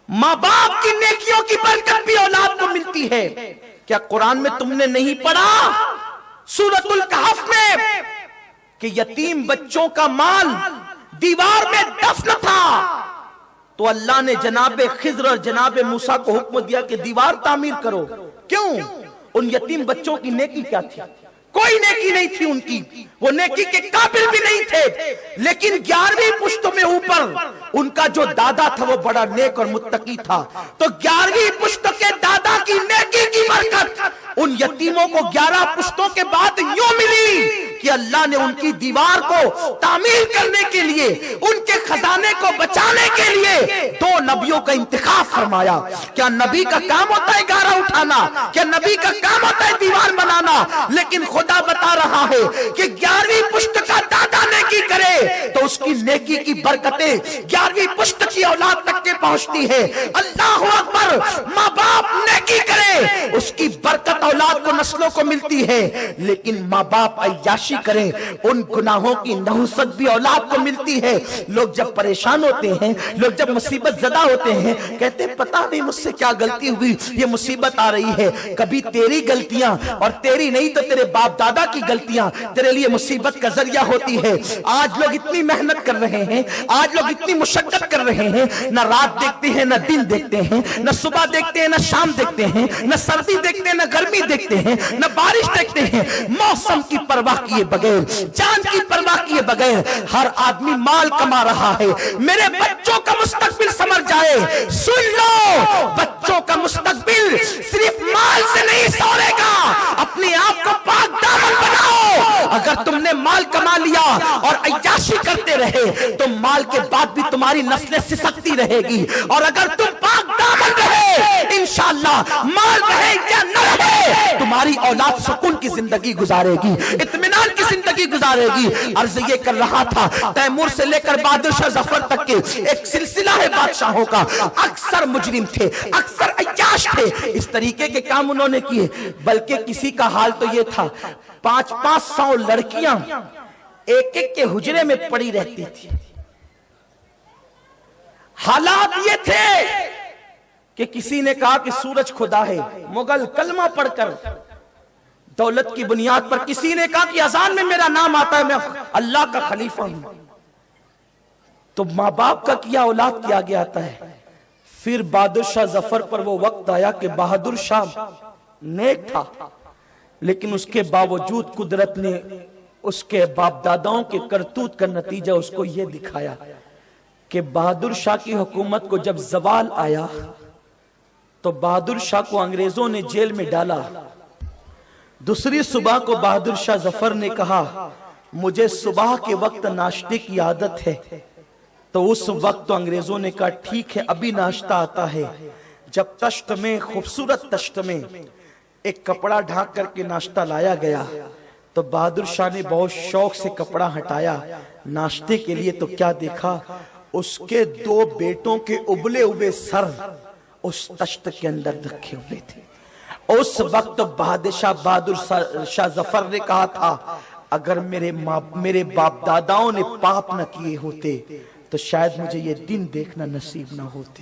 ماں باپ کی نیکیوں کی برکت بھی اولاد کو ملتی ہے۔ کیا قرآن میں تم نے نہیں پڑھا سورۃ الکہف میں کہ یتیم بچوں کا مال دیوار میں دفن تھا، تو اللہ نے جناب خضر اور جناب موسیٰ کو حکم دیا کہ دیوار تعمیر کرو۔ کیوں؟ ان یتیم بچوں کی نیکی کیا تھی؟ کوئی نیکی نہیں تھی ان کی، وہ نیکی کے قابل بھی نہیں تھے، لیکن 11ویں پشتوں میں اوپر ان کا جو دادا تھا وہ بڑا نیک اور متقی تھا، تو 11ویں پشتوں کے دادا کی نیکی کی برکت ان یتیموں کو 11 پشتوں کے بعد یوں ملی کہ اللہ نے ان کی دیوار کو تعمیر کرنے کے لیے، ان کے خزانے کو بچانے کے لیے 2 نبیوں کا انتخاب فرمایا۔ کیا نبی کا کام ہوتا ہے گارا اٹھانا؟ کیا نبی کا کام ہوتا ہے دیوار بنانا؟ لیکن خدا بتا رہا ہے کہ 11ویں پشت کا دادا نیکی کرے تو اس کی نیکی کی برکتیں 11ویں پشت کی اولاد تک کے پہنچتی ہے۔ اللہ اکبر! ماں باپ نیکی کرے اس کی برکت اولاد کو نسلوں کو ملتی ہے، لیکن ماں باپ عیاشی کریں ان گناہوں کی نحوست بھی اولاد کو ملتی ہے۔ لوگ جب پریشان ہوتے ہیں، لوگ جب مصیبت زدہ ہوتے ہیں، کہتے ہیں پتہ نہیں مجھ سے کیا غلطی ہوئی یہ مصیبت آ رہی ہے۔ کبھی تیری غلطیاں اور تیری نہیں تو تیرے باپ دادا کی غلطیاں تیرے لیے مصیبت کا ذریعہ ہوتی ہے۔ آج لوگ اتنی محنت کر رہے ہیں، آج لوگ اتنی مشقت کر رہے ہیں، نہ رات دیکھتے ہیں نہ دن دیکھتے ہیں، نہ صبح دیکھتے ہیں نہ شام دیکھتے ہیں، نہ سردی دیکھتے ہیں نہ گرمی دیکھتے ہیں، نہ بارش دیکھتے ہیں۔ موسم کی پرواہ کیے بغیر، جان کی پرواہ کیے بغیر ہر آدمی مال کما رہا ہے۔ میرے بچوں کا مستقبل سمر جائے، سن لو، بچوں کا مستقبل صرف مال سے نہیں سورے گا۔ اپنے آپ کو پاک دامن بناؤ۔ اگر تم نے مال کما لیا اور عیاشی کرتے رہے تو مال کے بعد بھی تمہاری نسلیں سسکتی رہے گی، اور اگر تم پاک دامن رہے انشاءاللہ مال رہے یا نہ رہے تمہاری اولاد سکون کی زندگی گزارے گی، اطمینان کی زندگی گزارے گی۔ عرض یہ کر رہا تھا تیمور سے لے کر بہادر شاہ ظفر تک کے ایک سلسلہ ہے بادشاہوں کا، اکثر مجرم تھے، اکثر عیاش تھے، اس طریقے کے کام انہوں نے کیے۔ بلکہ کسی کا حال تو یہ تھا 500 لڑکیاں ایک ایک کے حجرے میں پڑی رہتی تھی۔ حالات یہ تھے کہ کسی نے کہا کہ سورج خدا ہے، مغل کلمہ پڑھ کر دولت کی بنیاد پر کسی نے کہا کہ اذان میں میرا نام آتا ہے میں اللہ کا خلیفہ ہوں، تو ماں باپ کا کیا اولاد کی آگے آتا ہے۔ پھر بہادر شاہ ظفر پر وہ وقت آیا کہ بہادر شاہ نیک تھا، لیکن اس کے باوجود قدرت نے اس کے باپ داداؤں کے کرتوت کا نتیجہ اس کو یہ دکھایا کہ بہادر شاہ کی حکومت کو جب زوال آیا تو بہادر شاہ کو انگریزوں نے جیل میں ڈالا۔ دوسری صبح کو بہادر شاہ ظفر نے کہا مجھے صبح کے وقت ناشتے کی عادت ہے، تو اس وقت تو انگریزوں نے کہا ٹھیک ہے ابھی ناشتہ آتا ہے۔ جب تشت میں، خوبصورت تشت میں ایک کپڑا ڈھانک کر کے ناشتہ لایا گیا تو بہادر شاہ نے بہت شوق سے کپڑا ہٹایا ناشتے کے لیے، تو کیا دیکھا اس کے 2 بیٹوں کے ابلے ہوئے سر اس تشت کے اندر رکھے ہوئے تھے۔ اس وقت بہادر شاہ ظفر نے کہا تھا اگر میرے باپ داداؤں نے پاپ نہ کیے ہوتے تو شاید مجھے یہ دن دیکھنا نصیب نہ ہوتے۔